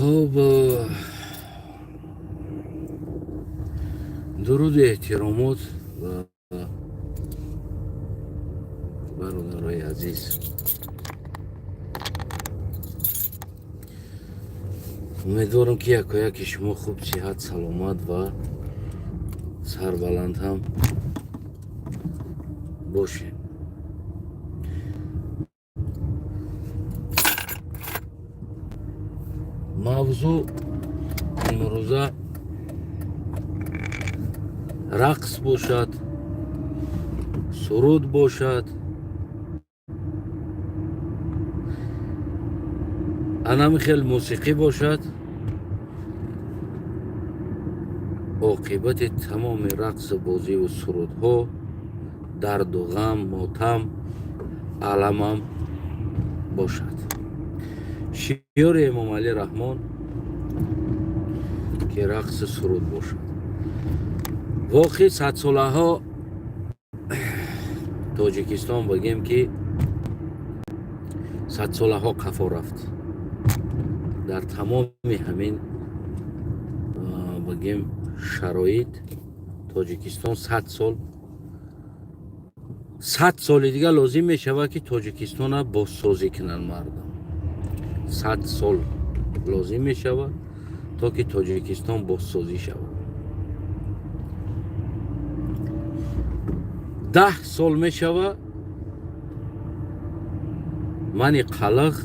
خب درود احترامات و برادرای عزیز، امیدوارم که یکی شما خوب، صحت، سلامت و سربلند هم باشین. موضوع امروزه رقص باشد، سرود باشد، انم خیلی موسیقی باشد، عاقبت تمام رقص، بازی و سرودها درد و غم، ماتم، علمم باشد. شعار امام علی رحمان که رقص سرود باشد. واقعی 100 ساله ها تاجیکستان بگیم که 100 ساله ها قفا رفت. در تمام همین بگیم شرایط تاجیکستان 100 سال دیگه لازم می شود که تاجیکستان بازسازی کنن مردم. 100 سال لازم می شود تا که تاجیکستان بازسازی شود. 10 سال می شود من قلق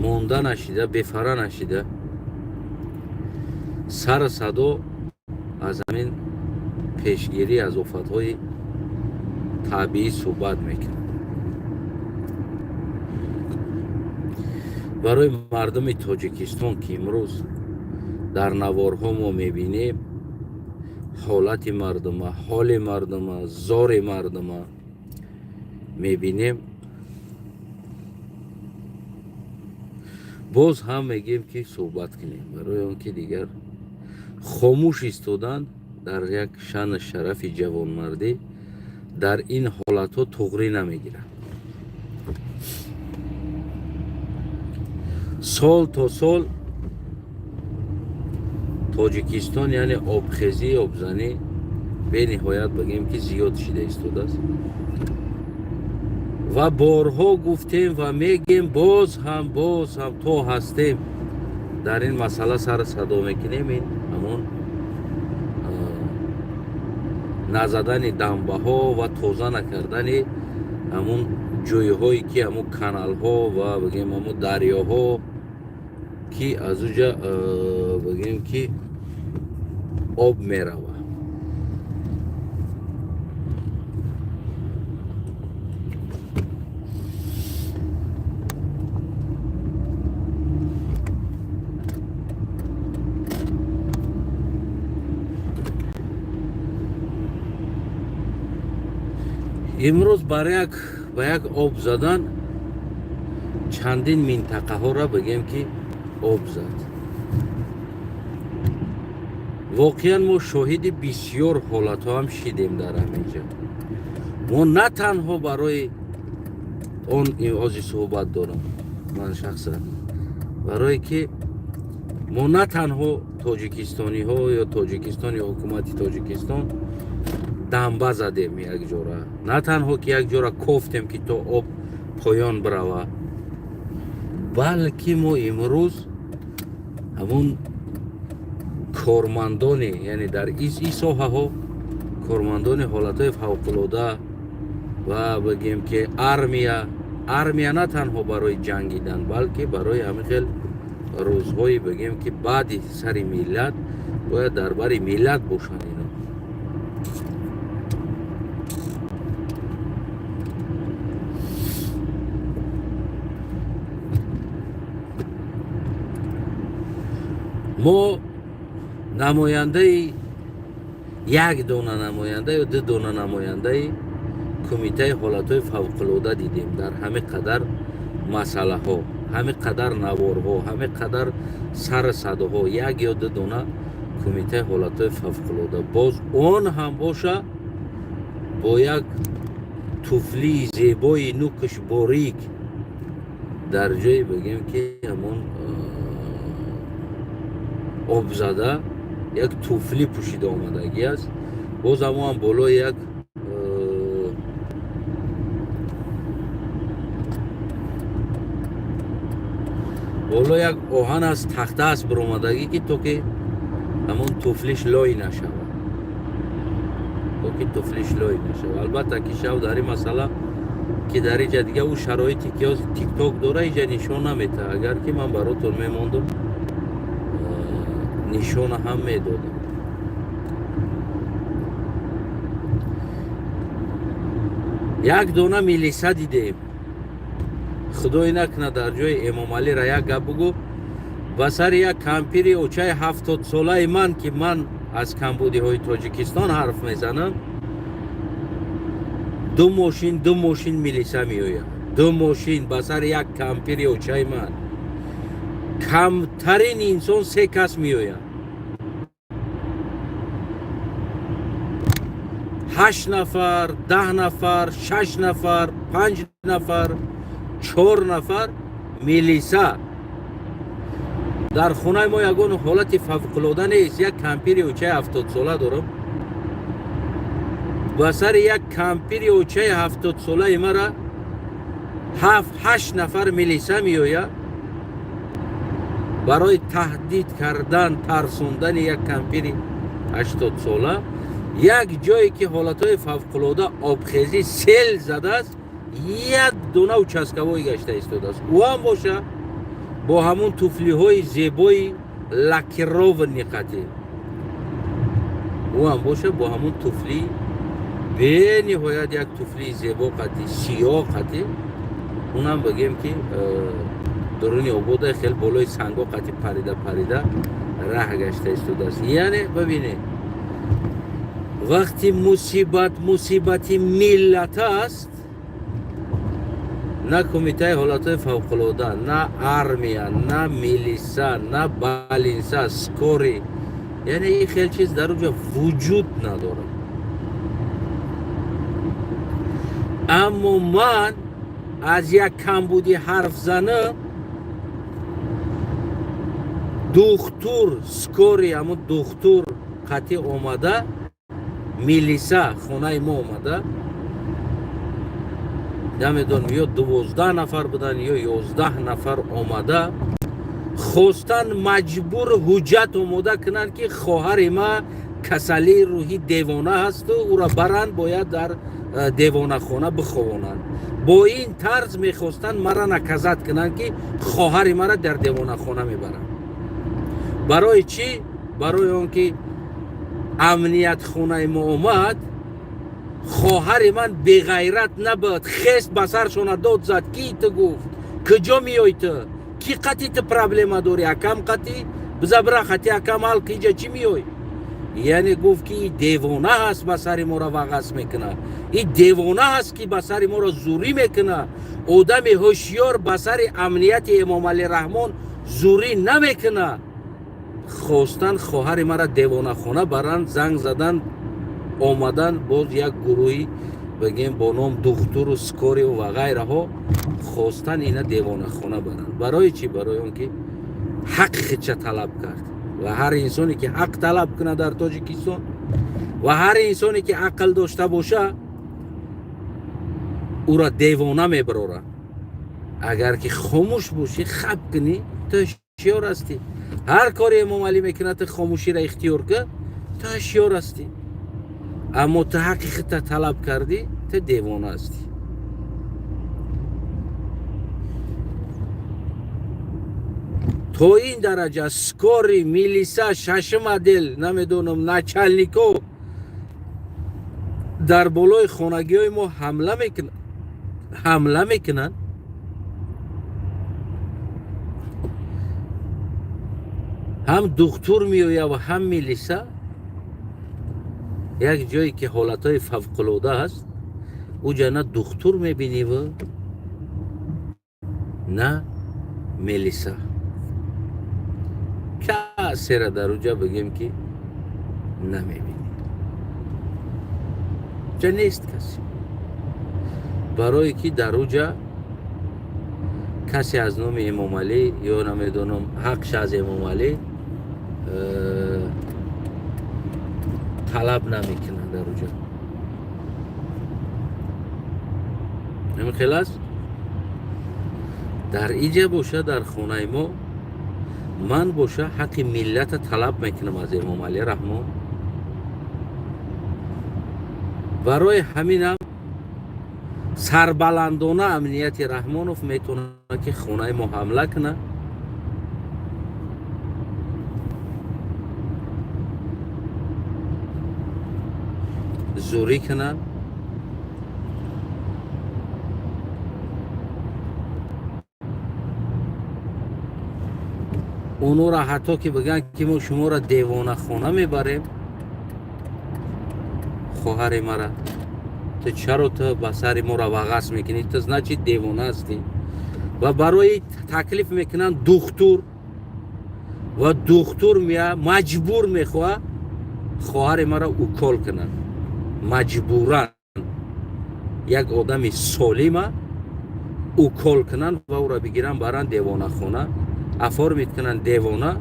مونده نشیده، بفره نشیده، سر صدا از همین پیشگیری از آفت‌های طبیعی صحبت میکنه. برای مردم تاجیکستان که امروز در نوارها ما میبینیم حالت مردم، حال مردم، زار مردم میبینیم، باز هم میگیم که صحبت کنیم. برای اون که دیگر خاموش ایستادن در یک شان شرف جوانمردی در این حالت ها تغری نمیگیرن. سال تا سال تاجیکستان یعنی آبخیزی، آبزنی به نهایت بگیم که زیاد شده ایستاده است و بارها گفتیم و میگیم، باز هم تا هستیم در این مسئله سر صدا میکنیم. این همون نزدن دنبه ها و تازه نکردن همون جوی هایی که همون کانال ها و بگیم همون دریا ها که از اونجا بگیم که آب میروه. امروز برای یک آب زدن چندین منطقه ها را بگیم که آب زد. واقعا ما شاهد بسیار حالت ها هم شدیم در همینجا. ما نه تنها برای اون از صحبت دارم، من شخصا برای که ما نه تنها تاجیکستانی ها یا تاجیکستان یا حکومت تاجیکستان دنبه زدیم یک جوره، نه تنها که یک جوره کفتیم که تا آب پایان بروه، بلکه ما امروز همون کارمندان، یعنی در این ساحه ها کارمندان حالت های فوق‌العاده و بگیم که ارمیا نه تنها برای جنگیدن بلکه برای همین خیل روزهایی بگیم که بعد سر ملت باید درباره ملت باشن. اینا ما نماینده یک دونه نماینده یا 2 دونه نماینده کمیته حالتهای فوق‌العاده دیدیم در همه قدر مسئله ها، همه قدر نوارها، همه قدر سر صداها. یک یا 2 دونه کمیته حالتهای فوق‌العاده، باز اون هم باشه با یک توفلی زیبای نوکش باریک дар ҷое бигем ки ҳамон обзада як туфли пӯшида омадагӣ аст. боз ҳамон боло як оҳан аст, тахта аст биромадагӣ ки то ки ҳамон туфлиш лой нашавад. Албатта ки шав дар ин масъала ки дар инҷа дига ӯ шароити ки ҳозир тикток дора инҷа нишон наметаҳад. Агар ки ман баротон мемондам нишона ҳам медодам. як дона милиса дидем. худое накунад дар ҷои Эмомалира як гап бугӯ. ба сари як кампири очаи 70-солаи ман ки ман аз камбудиҳои Тоҷикистон ҳарф мезанам, ду мошин милиса меояд. ду мошин ба сари як кампири очаи ман. камтарин инсон 3 кас меояд. 8 нафар, 10 нафар, 6 нафар, 5 нафар, 4 нафар милиса. дар хонаи мо ягон ҳолати фавқулода нест. Як кампири очаи 70 сола дорам. ба сари як кампири очаи 70 солаи мара 7-8 нафар милиса меояд барои таҳдид кардан, тарсондани як кампири 80 сола. як ҷое ки ҳолатҳои фавқулода обхезӣ сел задааст, як дона участкавой гашта истодааст. ӯ ҳам боша бо ҳамун туфлиҳои зебои лакированни қатӣ. ӯ ҳам боша бо ҳамун туфли бениҳоят як туфли зебо қатӣ, сиёҳ қатӣ. онам бигем ки дуруни обода хел болои санго қатӣ парида раҳ гашта истодааст. яъне бибинед, вақти мусибати миллат аст, на кумитаи ҳолатҳои фавқулода, на армия, на милиса, на балинса, скори, яъне ин хел чиз дар онҷа вуҷуд надорад. аммо ман аз як камбудӣ ҳарф занам, духтур скори, ҳамон духтур қатӣ омада, милиса хонаи мо омада, намедонам ё 12 нафар будан ё 11 нафар омада, хостан маҷбур ҳуҷҷат омода кунанд ки хоҳари ма касалии рӯҳӣ девона ҳасту ӯро баранд, бояд дар девонахона биховонанд. бо ин тарз мехостанд мара наказат кунанд ки хоҳари мара дар девонахона мебаранд. барои чӣ? барои он ки амниятхонаи мо омад, хоҳари ман беғайрат набуд, хест ба саршона дод зад. Ки ту гуфт? Куҷо меои ту? Ки қатӣ ту проблема дорӣ? Акам қатӣ? Биза бира қатӣ акам ҳал ки инҷа чӣ меои? яъне гуфт ки и девона ҳаст ба сари моро вағас мекуна. И девона ҳаст ки ба сари моро зурӣ мекуна. одами ҳушёр ба сари амнияти Эмомалӣ Раҳмон зурӣ намекуна. хостан хоҳари мара девонахона баранд, занг задан, омадан боз як гурӯҳи бигем бо ном духтуру скорию ва ғайраҳо хостан ина девонахона баранд. барои чӣ? барои он ки ҳаққича талаб кард. ва ҳар инсоне ки ҳақ талаб кунад дар Тоҷикистон ва ҳар инсоне ки ақл дошта боша, ӯро девона мебарорад. агар ки хомӯш бошӣ, хаб кунӣ, ту ҳушёр ҳастӣ. ҳар кори Эмомалӣ мекунад, ту хомӯширо ихтиёр кун, ту ҳушёр ҳастӣ. аммо ту ҳаққи худта талаб кардӣ, ту девона ҳастӣ. то ин дараҷа скори, милиса, шашум адел, намедонам, начальнико дар болои хонагиҳои мо ҳамла мекунанд. ҳам духтур меояд ва ҳам милиса. як ҷое ки ҳолатҳои фавқулода аст, уҷа на духтур мебиниву на милиса. касера дар уҷа бигем ки намебинӣ. ҷа нест касе. барое ки дар уҷа کسی از نام امام علی یا نمیدونم حقش از امام علی طلب نمیکنه در اونجا. نمی خیلی است در اینجا باشه در خونه ما من باشه حق ملت طلب میکنم از امام علی رحمان. برای همینم سربلندانه امنیت رحمانوف میتونه که خونه ما حمله کنه. زوری کنه. اونو را حتی که بگن که ما شما را دیوانه خونه میبریم. خواهر مرا تو چرا تو بسر ما را وغص میکنی؟ تو значит دیوانه هستی. و برای تکلیف میکنن دکتر و دکتر مجبور میخواه خواهر مرا اوکال کنن. مجبورن یک آدم سالم اوکال کنن و او را بگیرن برن دیوانه خونه. افار میکنن دیوانه،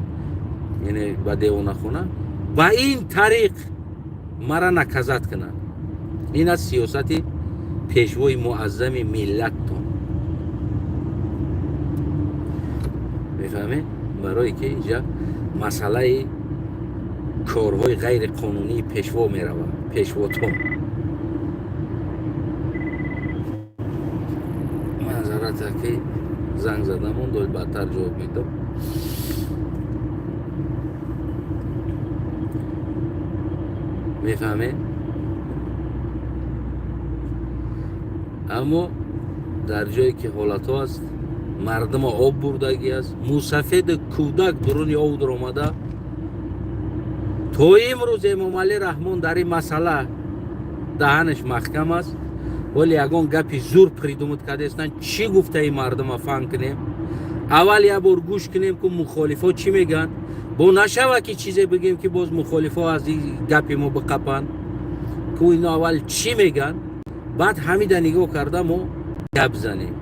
یعنی با دیوانه خونه و این طریق مرا نکزت کنن. این از سیاست پیشوای معظم ملت تون. میفهمه؟ برای که اینجا مسئله کارهای غیر قانونی پیشوا میروه. پیشواتون معذرت که زنگ زدم اون دوی بدتر جواب میدم. میفهمه؟ اما در جایی که حالت ها است مردم آب بردگی است. موسفید کودک درون آب در آمده. تا امروز امام علی رحمان در این مسئله دهنش محکم است. ولی یگان گپی زور پریدومت کرده استن چی گفته این مردم فهم کنیم. اول یه بار گوش کنیم که مخالفا چی میگن. با نشوه که چیزی بگیم که باز مخالفا از این گپی ما بقپن که اینا اول چی میگن. بعد همیده نگاه کرده ما گپ زنیم.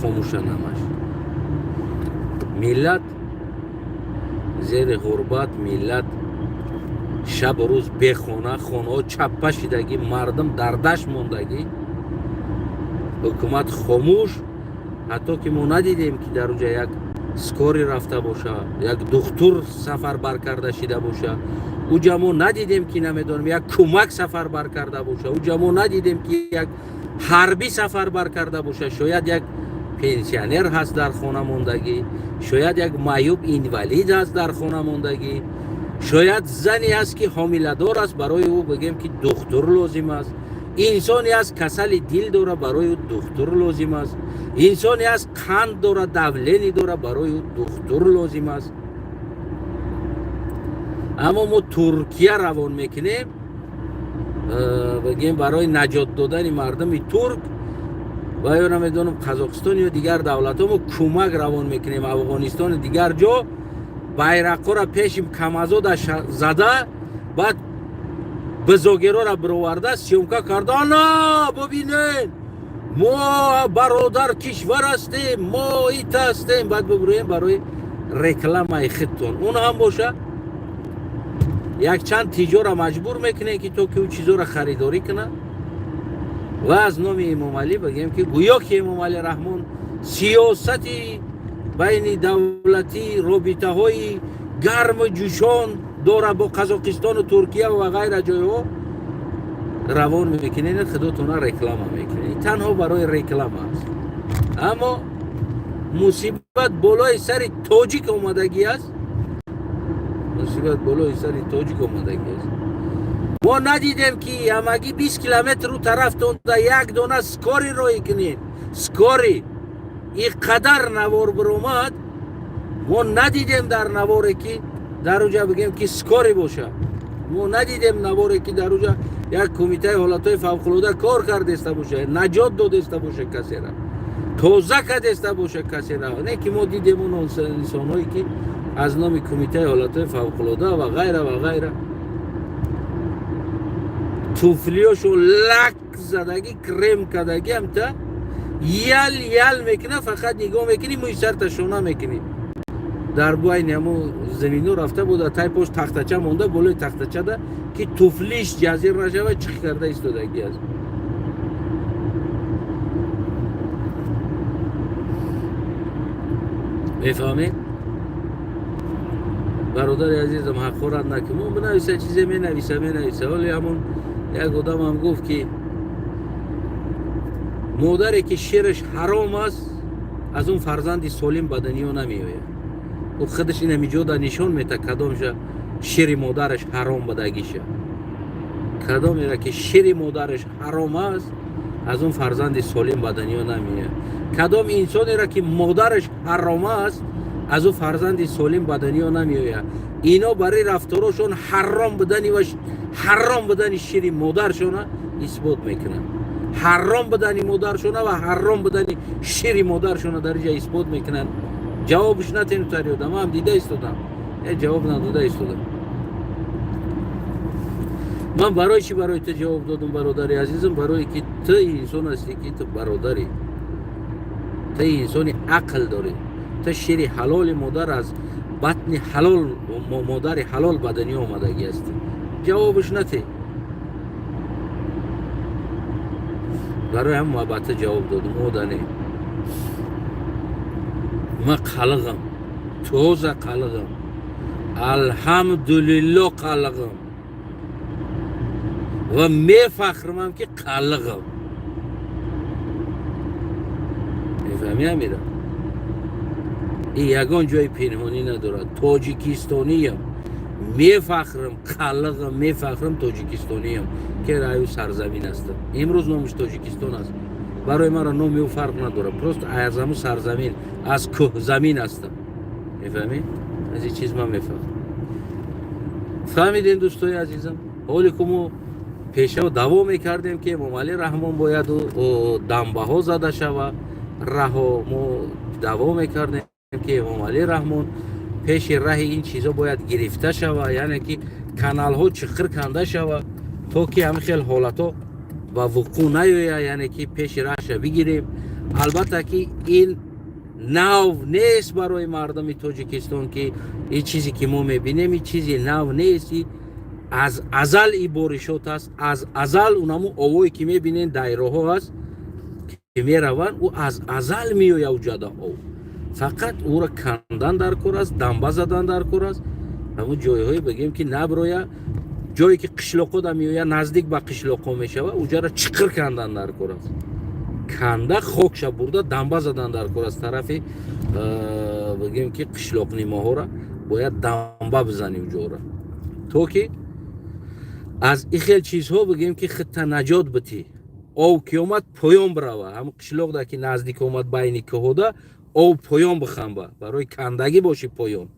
خاموشن همش. ملت زیر غربت، ملت شب و روز بخونه، خونه ها چپه شدگی، مردم در دشت موندگی، حکومت خاموش. حتی که ما ندیدیم که در اونجا یک سکاری رفته باشه، یک دکتر سفر بر کرده شده باشه. اونجا ما ندیدیم که نمیدونم یک کمک سفر بر کرده باشه. اونجا ما ندیدیم که یک حربی سفر بر کرده باشه. شاید یک پنسیونر هست در خانه موندگی، شاید یک معیوب اینوالید هست در خانه موندگی، شاید زنی هست که حامله دار است برای او بگیم که دکتر لازم است. انسانی هست کسل دل داره برای او دکتر لازم است. انسانی هست قند داره، دولینی داره برای او دکتر لازم است. اما ما ترکیه روان میکنیم بگیم برای نجات دادن مردم ترک و یا نمیدونم قزاقستان یا دیگر دولت ها ما کمک روان میکنیم. افغانستان دیگر جا بیرقا را پیشیم کمازو زده، بعد بزاگیرا را برآورده سیومکا کرده. نه ببینین ما برادر کشور هستیم، ما ایت هستیم. بعد ببرویم برای رکلام ای خودتون. اون هم باشه یک چند تیجار را مجبور میکنه که تو که اون چیزا را خریداری کنه و از نام امام علی بگیم که گویا که امام علی رحمان سیاستی بین دولتی رابطه های گرم و جوشان داره با قزاقستان و ترکیه و غیر جای ها روان میکنه. خودتون رکلام میکنه. تنها برای رکلام است. اما مصیبت بالای سر تاجیک اومدگی است. مصیبت بالای سر تاجیک اومدگی است. ما ندیدیم که همگی 20 کیلومتر رو طرف تونده یک دانه سکاری روی کنیم. سکاری این قدر نوار برآمد ما ندیدیم در نواره که در اونجا بگیم که سکاری باشه. ما ندیدیم نواره که در اونجا یک کمیته حالتهای فوق‌العاده کار کرده باشه، نجات داده باشه کسی را، توزه کرده باشه کسی را. نه که ما دیدیم اون انسان‌هایی که از نام کمیته حالتهای فوق‌العاده و غیره و غیره туфлиошо лак задаги крем кадаги ҳам та ял мекуна, фақат нигоҳ мекунӣ, мӯи сарта шона мекунӣ. дар байни ҳамун заминҳо рафта буд, тай пош тахтача монда, болои тахтачада ки туфлиш ҷазир нашавад, чих карда истодагӣ аст. мефаҳмед? бародари азизам, ҳақорат накун, мон бинависа, чизе менависа. Ҳоли ҳамун як одамам гуфт ки модаре ки шираш ҳаром аст, аз он фарзанди солим ба дунё намеояд. ӯ худаш ин ҳамиҷода нишон мета кадомша шири модараш ҳаром будагиша. кадомера ки шири модараш ҳаром аст, аз он фарзанди солим ба дунё намеояд. кадом инсонера ки модараш ҳаром аст, аз ӯ фарзанди солим ба дунё намеояд. ино барои рафторошон ҳаром будани ва ҳаром будани шири модаршона исбот мекунанд. ҳаром будани модаршона ва ҳаром будани шири модаршона дар ҷа исбот мекунанд. ҷавобш натенутар ёдам, ҳам дида истодам, ҷавоб надода истодам. ман барои чӣ барои ту ҷавоб додам, бародари азизам? Барое ки ту инсон ҳастӣ, ки ту бародарӣ, ту инсони ақл дорӣ, ту шири ҳалоли модар аз батни ҳалол, модари ҳалол ба дунё омадагӣ ҳастӣ. ҷавобш натӣ. барои ҳам ма ба ту ҷавоб додам. одане ма қалғам, тоза қалғам, алҳамдулилло қалғам ва мефахрмам ки қалғам. мефаҳмӣ амира? ин ягон ҷои пинҳонӣ надорад. тоҷикистониям, мефахрам, қалғам, мефахрам, тоҷикистониям ки раю сарзамин ҳастам. имрӯз номаш тоҷикистон аст. барои мара номи ӯ фарқ надорад. просто аз ҳамун сарзамин, аз кӯҳзамин ҳастам. мефаҳмӣ? аз ин чиз ман мефаҳмам. фаҳмидем дӯстои азизам? ҳоле ки мо пешава даво мекардем ки эмомалӣ раҳмон бояд дамбаҳо зада шава раҳо. мо даво мекардем ки эмомалӣ раҳмон пеши раҳи ин чизо бояд гирифта шава, яъне ки каналҳо чиқир канда шава, то ки ҳамин хел ҳолатҳо ба вуқӯъ наёяд, яъне ки пеши раҳша бигирем. албатта ки ин нав нест барои мардуми тоҷикистон, ки ин чизе ки мо мебинем ин чизи нав нест. аз азал ин боришот аст. аз азал унаму овое ки мебинем дайроҳо аст ки мераванд, ӯ аз азал меояд ҷадаҳо. фақат ӯро кандан дар кор аст, дамба задан дар кор аст. ҳамун ҷойҳое бигем ки наброя, ҷое ки қишлоқода меояд, наздик ба қишлоқо мешавад, уҷара чиқир кандан дар кор аст. канда хокша бурда дамба задан дар кор аст. тарафи бигем ки қишлоқнимоҳора бояд дамба бизани уҷора, то ки аз ин хел чизҳо бигем ки хитта наҷот битӣ. ов ки омад поён бирава, ҳамун қишлоқда ки наздик омад байни кӯҳода, ов поён биханба. барои кандагӣ боши поён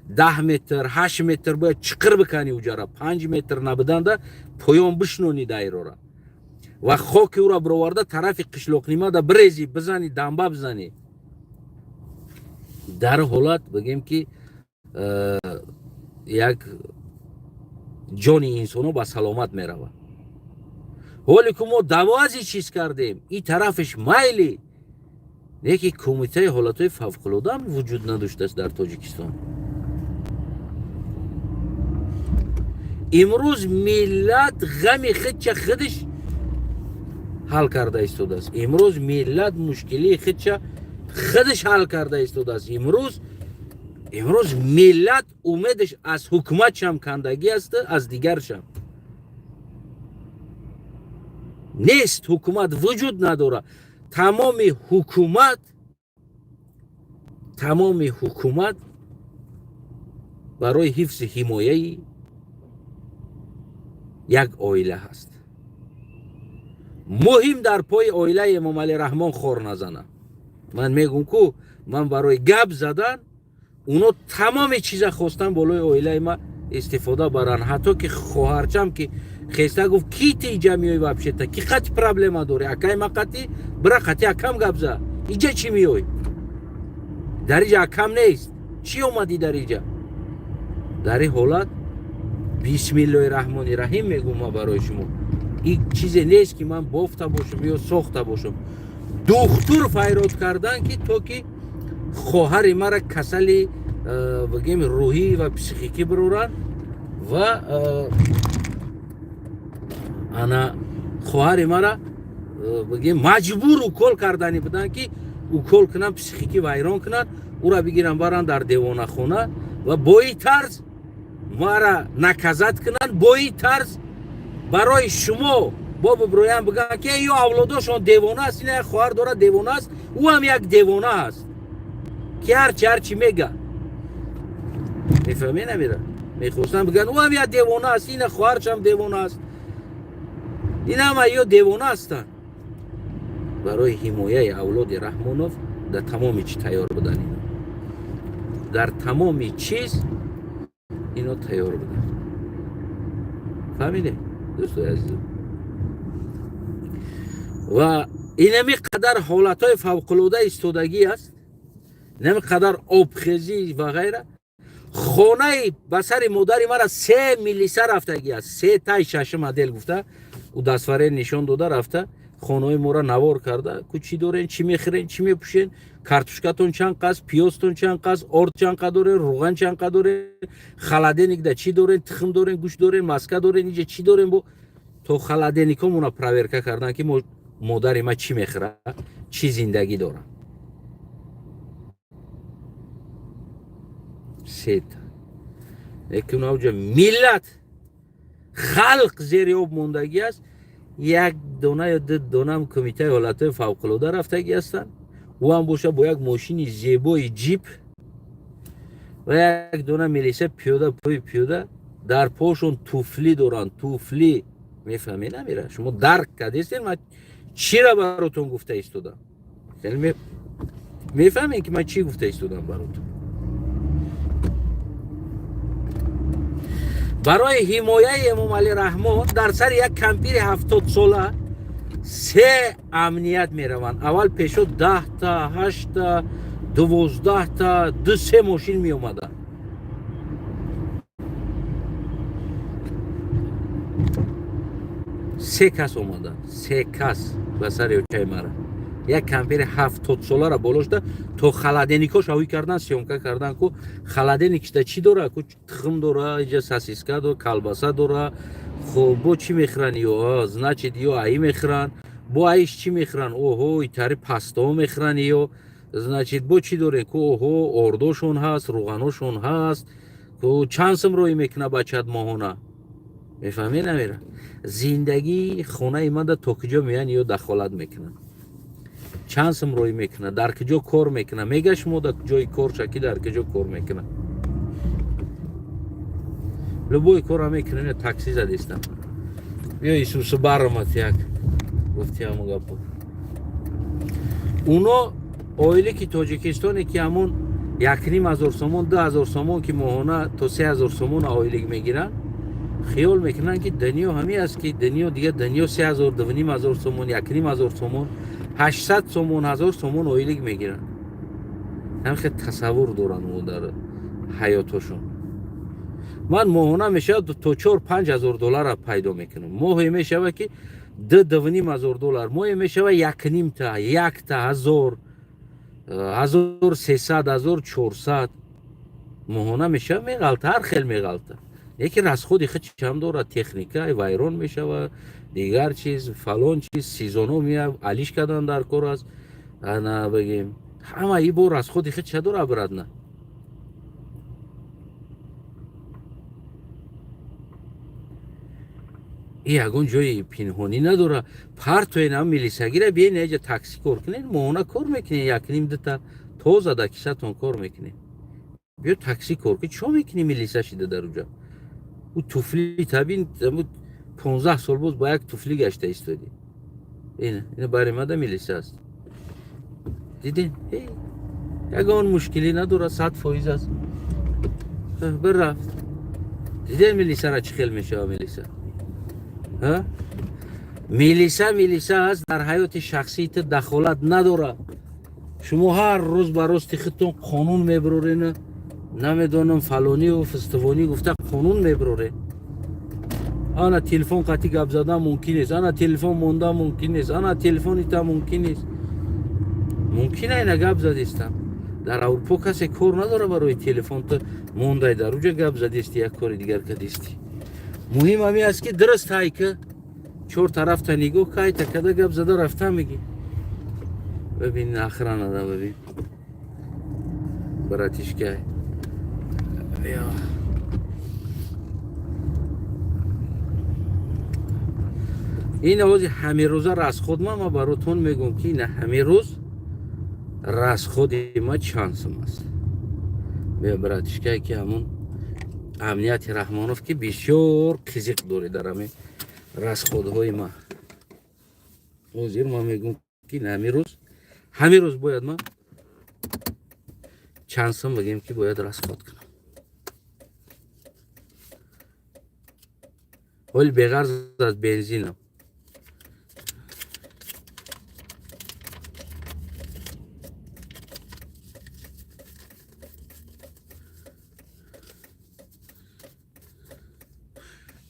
10 метр 8 метр бояд чиқир бикани уҷара. 5 метр набуданда поён бишнони дайрора ва хоки ӯро бироварда тарафи қишлоқнимада бирези, бизани, дамба бизани. дар ҳолат бигем ки як ҷони инсоно ба саломат меравад. ҳоле ки мо даво аз ин чиз кардем, ин тарафаш майли, неки кумитаи ҳолатҳои фавқулода вуҷуд надоштааст дар тоҷикистон. имрӯз миллат ғами худча худаш ҳал карда истодааст. имрӯз миллат мушкилии худча худаш ҳал карда истодааст. имрӯз миллат умедаш аз ҳукуматшам кандагӣ аст, аз дигаршам нест. ҳукумат вуҷуд надорад. тамоми ҳукумат барои ҳифзи ҳимояи як оила ҳаст. муҳим дар пои оилаи эмомалӣ раҳмон хор назанад. ман мегӯм ку ман барои гап задан уно тамоми чиза хостан болои оилаи ма истифода баранд. ҳатто ки хоҳарчам ки хеста гуфт ки ти иҷа меои вабшета, ки қати проблема дорӣ, акай ма қати бира қати акам гап зад, иҷа чӣ меои? дар иҷа акам нест, чӣ омадӣ дар иҷа? дар ин ҳолат бисмиллаҳир-раҳмонир-раҳим мегӯм ма барои шумо. ин чизе нест ки ман бофта бошам ё сохта бошам. духтур файрод кардан ки то ки хоҳари мара касали бигем рӯҳӣ ва психикӣ бироранд ва ана хоҳари мара бигем маҷбур укол кардани буданд ки укол кунанд, психикӣ вайрон кунанд, ура бигиранд баранд дар девонахона ва бо ин тарз мара наказат кунанд, бо ин тарз барои шумо бо биброянд бигӯянд ки ё авлодошон девона аст, ин як хоҳар дорад девона аст, ӯ ҳам як девона аст ки ҳарчи мега мефаҳмед намира мехостанд бигӯянд ӯ ҳам як девона аст, ин хоҳарчам девона аст, ин ҳама ё девона ҳастанд. барои ҳимояи авлоди Раҳмонов дар тамоми чиз тайёр буданд, дар тамоми чиз ино тайёр буданд. фаҳмидед дӯстои азизам? ва инами қадар ҳолатҳои фавқулода истодагӣ аст, инами қадар обхезӣ ва ғайра. хонаи ба сари модари мара 3 милиса рафтагӣ аст, 3 тай 6 модел гуфта ӯ дастфарер нишон дода рафта хонаҳои моро навор карда, ку чӣ дорен, чӣ мехӯрен, чӣ мепӯшен, картошкатон чанд қаст, пиёзтон чанд қаст, орд чанд қа дорен, руған чанд қа дорен, халаденикда чӣ дорен, тухм дорен, гӯшт дорен, маска дорен, инҷа чӣ дорен, бо то халаденикомона проверка кардан ки модари ма чӣ мехӯра, чӣ зиндагӣ дора. сета лекин авҷа миллат халқ зери об мондагӣ аст. як дона ё ду донам кумитаи ҳолатҳои фавқулода рафтагӣ ҳастанд, ӯ ҳам боша бо як мошини зебои ҷип ва як дона милиса пиёда, пӯи пиёда, дар пошон туфлӣ доранд, туфлӣ. мефаҳмед намира? шумо дарк кардестед ман чиро баротон гуфта истодам? мефаҳмед ки ман чӣ гуфта истодам баротон? барои ҳимояи Эмомалӣ Раҳмон дар сари як кампири 70 сола 3 амният мераванд. аввал пешо 10 та, 8 та, 12 та, 2-3 мошин меомаданд. се кас омаданд, 3 кас ба сари очаи мара. як кампири 70 солара болошда то халаденикош ҳавӣ кардан, сёмка кардан ку халаденикда чӣ дора, ку тухм дора, иҷа сосиска дора, колбаса дора. хоб бо чӣ мехӯранд ё значит ё аӣ мехӯранд, бо аиш чӣ мехӯранд, оҳо итари пастоҳо мехӯранд, ё значит бо чӣ дорем, ку оҳо ордошон ҳаст, руғаношон ҳаст, ку чанд сум роӣ мекунад бачаат моҳона. мефаҳмед намера? зиндагии хонаи мада то куҷо меян ё дахолат мекунад, чанд сум роӣ мекунад, дар куҷо кор мекунад, мега шумо дар ҷои кор шаки дар куҷо кор мекунад. любой кора мекунем. такси задистам ё исусу баромад як гуфтиам гапо. уно оилики тоҷикистоне ки ҳамон 1500 сомон 2000 сомон ки моҳона то 3000 сомон оилик мегиранд, хиёл мекунанд ки дунё ҳамин аст, ки дунё дига дунё 3000 2500 сомон 1500 сомон 800 сомон 1000 сомон оилик мегиранд. ҳамхе тасаввур доранд ӯ дар ҳаётошон. ман моҳона мешавад то 4-5 ҳазор доллар пайдо мекунам. моҳе мешавад ки 2-2.5 доллар, моҳе мешавад 1.5 та, 1 та 1000, 1300, 1400 моҳона мешавад. меғалта, ҳар хел меғалта. лекин расходи худ чам дорад, техника вайрон мешавад, дигар чиз, фалон чиз, сезонҳо меяд, алиш кардан дар кор аст. ана бигем ҳама ин бо расходи худ ча дорад бурад на. ин ягон ҷои пинҳонӣ надора. партоен ҳам милисагира биен яҷа такси кор кунед, моҳона кор мекунед, 1.5 та тоза да кисатон кор мекунед. биё такси кор кунед, чо мекунед милиса шида дар уҷа. ӯ туфли табин 15 сол боз ба як туфли гашта истоди. ина бари мада милиса аст. диден ягон мушкилӣ надора, 100% аст. бирафт. диден милисара чӣ хел мешава милиса? милиса аст, дар ҳаёти шахсии ту дахолат надора. шумо ҳар рӯз ба рости худтон қонун мебирорен, намедонам фалонию фистивонӣ гуфта қонун мебироре. ана телефон қати гап задан мумкин нест, ана телефон мондан мумкин нест, ана телефони та мумкин нест. мумкин айна гап задистам. дар аврупо касе кор надора барои телефон то мондай дар уҷа гап задисти як кори дигар кадисти. муҳим ҳами аст ки дуруст ҳай ки чор тарафта нигоҳ кай та када гап зада рафта меги. бибин нахранада бибин братишка. ин ҳози ҳамирӯза расход ма баротон мегӯм ки ина ҳамирӯз расходи ма чансм аст. бия братишка ки ҳамун амнияти раҳмонов ки бисёр қизиқ дорӣ дар ҳамин расходҳои ма. ҳозир ма мегӯм ки ҳамин рӯз бояд ма чансм бигем ки бояд расход кунам. ҳоли беғарз аз бензинам.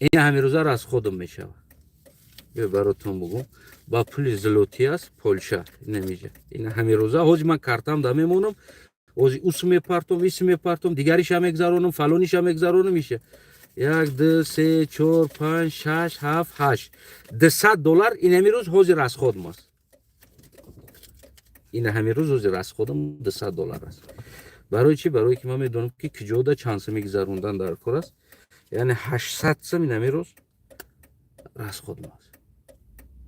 ин ҳамирӯза расходам мешавад. бе баротон бугум ба пули злоти аст Полша намеҷа. ин ҳамирӯза ҳози ман картам да мемонам. ҳози ус мепартом, ис мепартом, дигариша мегзаронам, фалониша мегзаронам иша. 1 2 3 4 5 6 7 8 $200 ин ҳамирӯз ҳози расходам аст. ин ҳамирӯз ҳози расходам $200 аст. барои чӣ? Барое ки ман медонам ки киҷода чанд сум мегзарондан дар кор аст. яъне 800 сум ин ҳамирӯз расходам аст.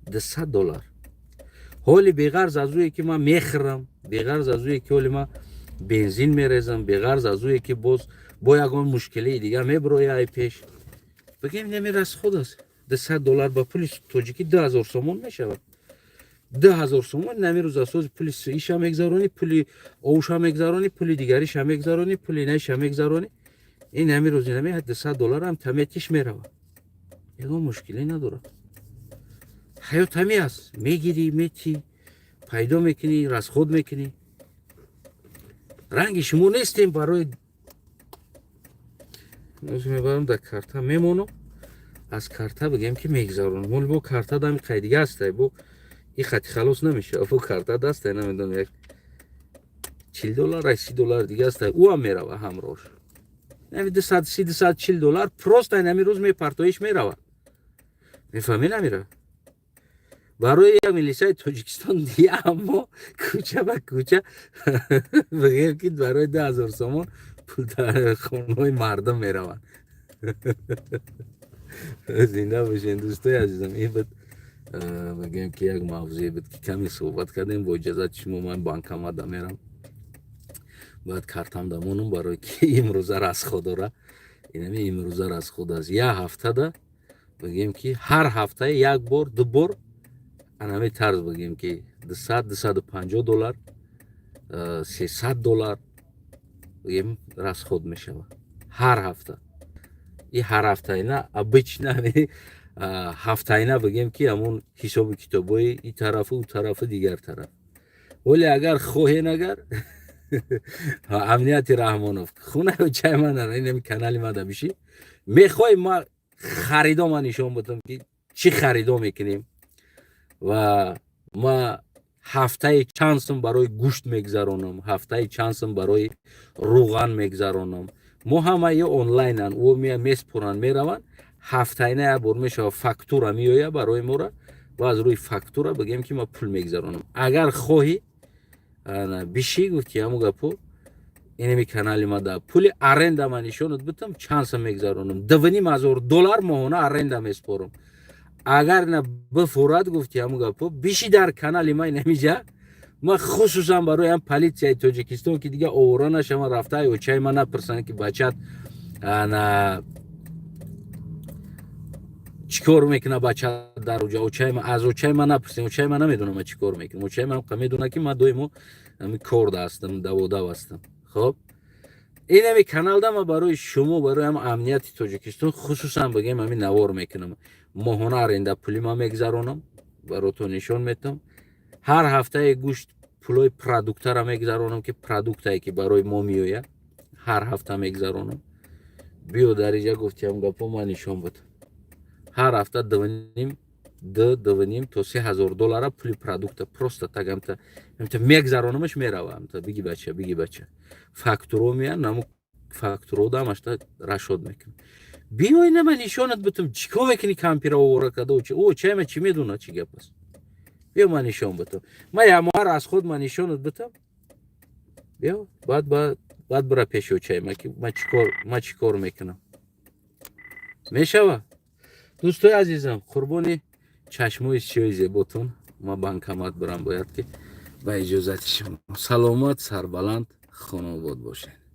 $200. ҳоли беғарз аз ӯе ки ман мехӯрам, беғарз аз ӯе ки ҳоли ман бензин мерезам, беғарз аз ӯе ки боз бо ягон мушкилии дигар мебирояй пеш. бигем нами расход аст. $200 ба пули тоҷикӣ 2000 сомон мешавад. 2000 сомон намирӯз асоси пули иша мегзаронӣ, пули овуша мегзаронӣ, пули дигариша мегзаронӣ, пули наиша мегзаронӣ. ин намирӯз инами $200 ҳам таметиш меравад. ягон мушкиле надорад. ҳаёт ҳамин аст. мегирӣ, метӣ, пайдо мекунӣ, расход мекунӣ. ранги шумо нестем барои мебарам дар карта мемонам. аз карта бигем ки мегзаронам. ҳоли бо карта дами қайдига аста. бо ин хати халос намешавад. бо карта даста намедонам як $40 $30 дига аста. ӯам мерава ҳамроҳш. $230-240 просто ин рӯз мепартоиш меравад. мефаҳмӣ намира. барои як милисияи Тоҷикистон дия аммо кӯча ба кӯча бигем ки барои 2000 сомон пул дар хонаҳои мардум меравад. зинда бошед дӯстои азизам. ин буд бигем ки як мавзӯе буд ки каме суҳбат кардем. бо иҷозати шумо ман банкомат мерам. باید کارتم دامونم برای که امروز расходора. اینمی امروز расход است. یک هفته ده بگیم که هر هفته یک بار دو بار انمی طرز بگیم که $200-250 $300 بگیم расход میشود هر هفته. این هر هفته اینا обычно هفته اینا بگیم که همون حساب کتابای این طرف و اون طرف دیگر طرف. ولی اگر خواهین اگر امنیت رحمانوف خونه و چای من اینم کانال ما داشتی میخوای ما خریدام نشون بدم که چی خریدام میکنیم و ما هفته چند سوم برای گوشت میگذرونم هفته چند سوم برای روغن میگذرونم ما همه یه آنلاین ان و میسپرن میرون هفته اینا بر میشه فاکتورا میآید برای ما را و از روی فاکتورا بگیم که ما پول میگذرونم اگر خواهی биши гуфти ҳамун гапо инами канали ма да пули аренда ма нишонат бутам чанса мегзаронам $2,500 моҳона аренда меспорам агар на бифурад гуфти ҳамун гапо биши дар канали ма инамиҷа ма хусусан барои ҳам политсияи Тоҷикистон ки дига овора нашавам рафтаи очаи ма напурсанд ки бачат ана чикор мекуна бача дар уҷа очаи ма аз очаи ма напурсем очаи ма намедонам ма чикор мекунам очаи ма медона ки ма доимо корда ҳастам даводав ҳастам. хоб инами каналда ма барои шумо барои ҳам амнияти Тоҷикистон хусусан бигем ҳами навор мекунам моҳона аренда пули ма мегзаронам барото нишон метам ҳар ҳафтаи гӯшт пулои продуктара мегзаронам ки продуктае ки барои мо меояд ҳар ҳафта мегзаронам биё дар иҷа гуфтиам гапо ма нишон буд ҳар ҳафта $2,5 то $3,000 пули продукта просто так амта мегзаронамаш мерава амта биги бача фактуро меян наму фактуро дамашта рашод мекун биёй нама нишонат битум чикор мекуни кампира овора када о чайма чӣ медона чӣ гап аст биё ман нишон битум ман ямоҳар аз худ ман нишонат битам биё баъд бира пеши чайма ки ман чӣ кор мекунам мешава дӯстои азизам қурбони чашмои чиёи зеботон ман банкомат бирам бояд ки ба иҷозати шумо саломат сарбаланд хонобод бошед.